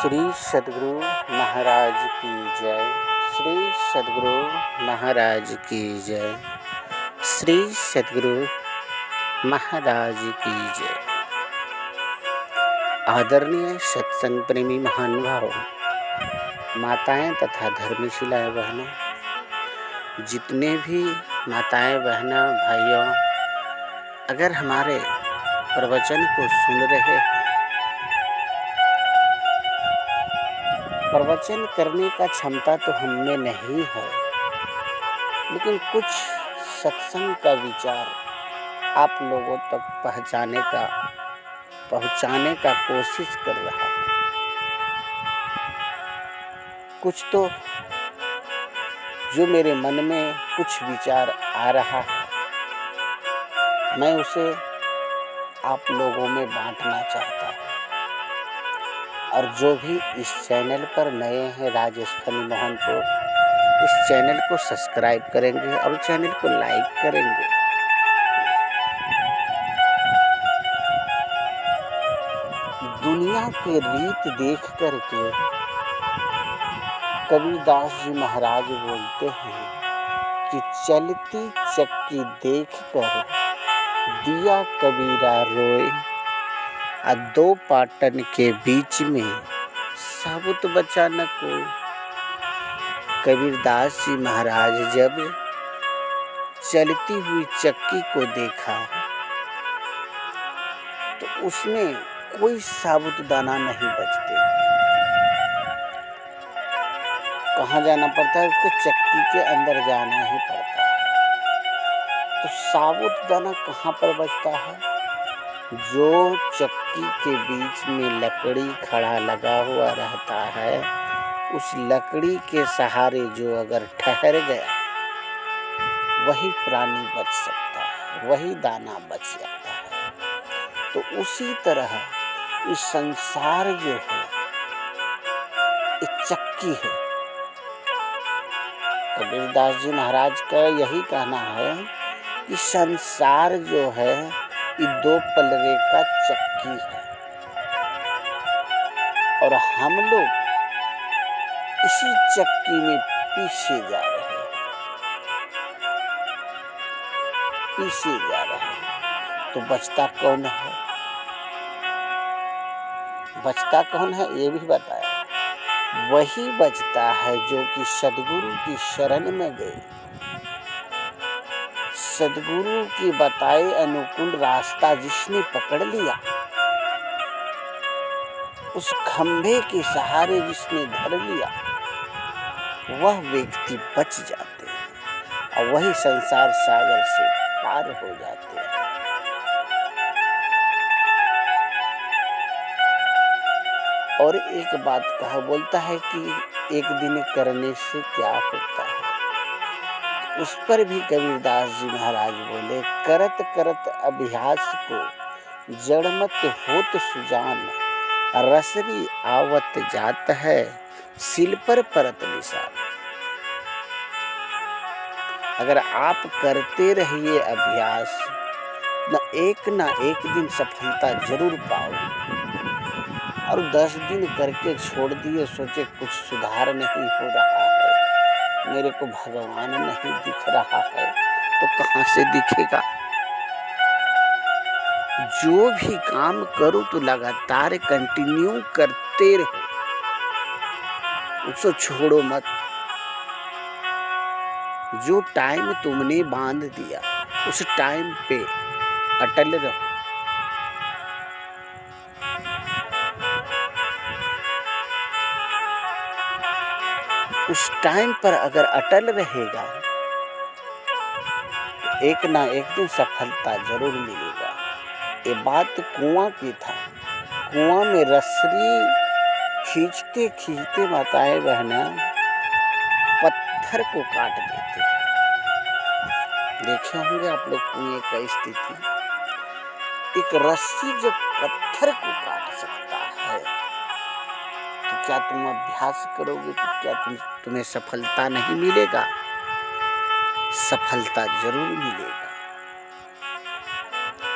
श्री सद्गुरु महाराज की जय। श्री सद्गुरु महाराज की जय। श्री सद्गुरु महाराज की जय। आदरणीय सत्संग प्रेमी महानुभाव, माताएं तथा धर्मशिलाएं बहनों, जितने भी माताएं बहनों भाइयों अगर हमारे प्रवचन को सुन रहे हैं, प्रवचन करने का क्षमता तो हम में नहीं है, लेकिन कुछ सत्संग का विचार आप लोगों तक पहुंचाने का कोशिश कर रहा है। कुछ तो जो मेरे मन में कुछ विचार आ रहा है, मैं उसे आप लोगों में बांटना चाहता हूँ। और जो भी इस चैनल पर नए हैं राजस्थानी मोहनपुर, इस चैनल को सब्सक्राइब करेंगे और चैनल को लाइक करेंगे। दुनिया के रीत देख करके कबीरदास जी महाराज बोलते हैं कि चलती चक्की देखकर दिया कबीरा रोए, दो पाटन के बीच में साबुत बचा न कोई। कबीरदास जी महाराज जब चलती हुई चक्की को देखा तो उसमें कोई साबुत दाना नहीं बचते। कहाँ जाना पड़ता है? उसको चक्की के अंदर जाना ही पड़ता है। तो साबुत दाना कहाँ पर बचता है? जो चक्की के बीच में लकड़ी खड़ा लगा हुआ रहता है, उस लकड़ी के सहारे जो अगर ठहर गया, वही प्राणी बच सकता है, वही दाना बच जाता है। तो उसी तरह इस संसार जो है एक चक्की है। कबीरदास जी महाराज का यही कहना है कि संसार जो है ये दो पलरे का चक्की है और हम लोग इसी चक्की में पीछे जा रहे हैं। तो बचता कौन है? बचता कौन है ये भी बताया। वही बचता है जो कि सद्गुरु की शरण में गए, सद्गुरु की बताए अनुकूल रास्ता जिसने पकड़ लिया, उस खंभे के सहारे जिसने धर लिया, वह व्यक्ति बच जाते हैं और वही संसार सागर से पार हो जाते हैं। और एक बात कहा बोलता है कि एक दिन करने से क्या होता है। उस पर भी कबीरदास जी महाराज बोले, करत करत अभ्यास को जड़मत होत सुजान, रसरी आवत जात है सिल पर परत निशान। अगर आप करते रहिए अभ्यास, ना एक दिन सफलता जरूर पाओगे। और 10 दिन करके छोड़ दिए, सोचे कुछ सुधार नहीं हो रहा है, मेरे को भगवान नहीं दिख रहा है, तो कहाँ से दिखेगा? जो भी काम करो तो लगातार कंटिन्यू करते रहो, उसको छोड़ो मत। जो टाइम तुमने बांध दिया उस टाइम पे अटल रहो। उस टाइम पर अगर अटल रहेगा तो एक ना एक दिन सफलता जरूर मिलेगा। ये बात कुआं की था। कुआं में रस्सी खींचते खींचते माताएं बहना पत्थर को काट देते हैं। देखे होंगे आप लोग कुएं का स्थिति। एक रस्सी जब पत्थर को काट सकता है, तो क्या तुम अभ्यास करोगे तो क्या तुम्हें सफलता नहीं मिलेगा? सफलता जरूर मिलेगा।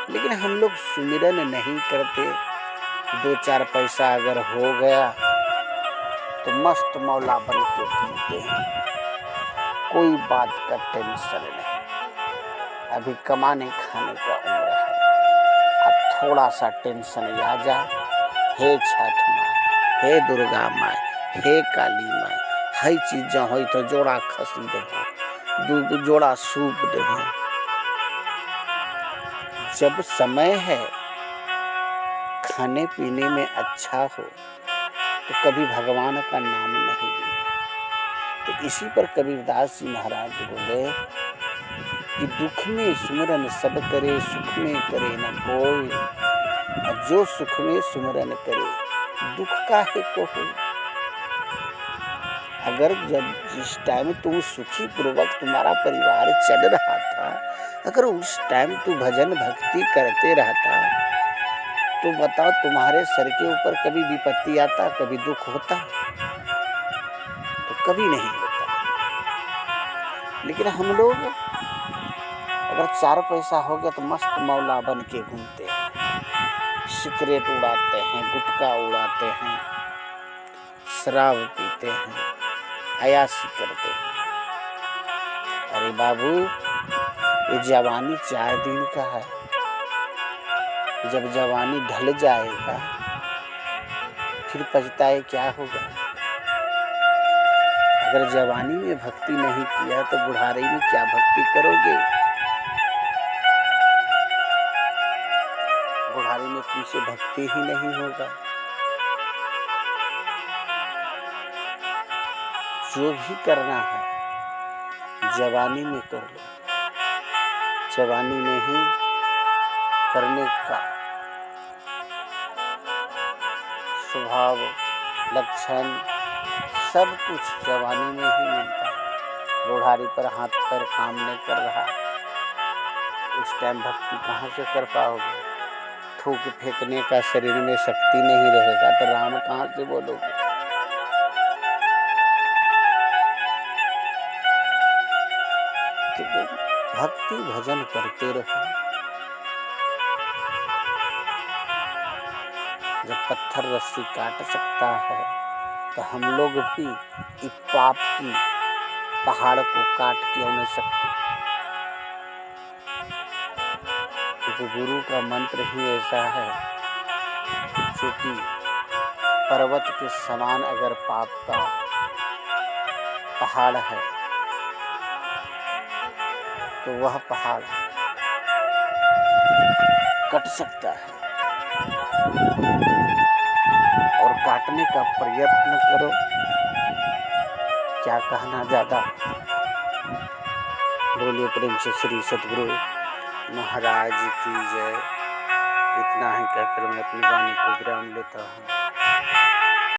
लेकिन हम लोग सुमिरन नहीं करते। 2-4 पैसा अगर हो गया तो मस्त मौला बन के घूमते हैं, कोई बात का टेंशन नहीं। अभी कमाने खाने का उम्र है, अब थोड़ा सा टेंशन आ जाए, हे छठ माँ, हे दुर्गा माँ, हे काली माँ, हई चीज़ हो तो जोड़ा खसी देव, दू जोड़ा सूप देव। जब समय है खाने पीने में अच्छा हो तो कभी भगवान का नाम नहीं लिया। तो इसी पर कबीरदास जी महाराज बोले कि दुख में सुमरन सब करे, सुख में करे न कोई, और जो सुख में सुमरन करे दुख काहे को हो। अगर जब जिस टाइम तुम सुखी पूर्वक तुम्हारा परिवार चल रहा था, अगर उस टाइम तू भजन भक्ति करते रहता तो बताओ तुम्हारे सर के ऊपर कभी विपत्ति आता, कभी दुख होता? तो कभी नहीं होता। लेकिन हम लोग अगर 4 पैसा हो गया तो मस्त मौला बन के घूमते हैं, सिगरेट उड़ाते हैं, गुटखा उड़ाते हैं, शराब पीते हैं, अयाशी करते हैं। अरे बाबू, ये जवानी 4 दिन का है, जब जवानी ढल जाएगा फिर पछताए क्या होगा। अगर जवानी में भक्ति नहीं किया तो बुढ़ारी में क्या भक्ति करोगे। बुढ़ारी में तुमसे भक्ति ही नहीं होगा। जो भी करना है जवानी में कर लो, जवानी में ही करने का स्वभाव, लक्षण सब कुछ जवानी में ही मिलता है। बुढ़ारी पर हाथ पैर काम नहीं कर रहा, उस टाइम भक्ति कहाँ से कर पाओगे। थूक फेंकने का शरीर में शक्ति नहीं रहेगा तो राम कहाँ से बोलोगे। तो भक्ति भजन करते रहो। जब पत्थर रस्सी काट सकता है तो हम लोग भी इस पाप की पहाड़ को काट क्यों नहीं सकते। क्योंकि गुरु का मंत्र ही ऐसा है जो कि पर्वत के समान अगर पाप का पहाड़ है तो वह पहाड़ कट सकता है। और काटने का प्रयत्न करो। क्या कहना ज़्यादा। बोलिए प्रेम से श्री सतगुरु महाराज की जय। इतना ही कहकर मैं अपनी वाणी को विराम लेता हूँ।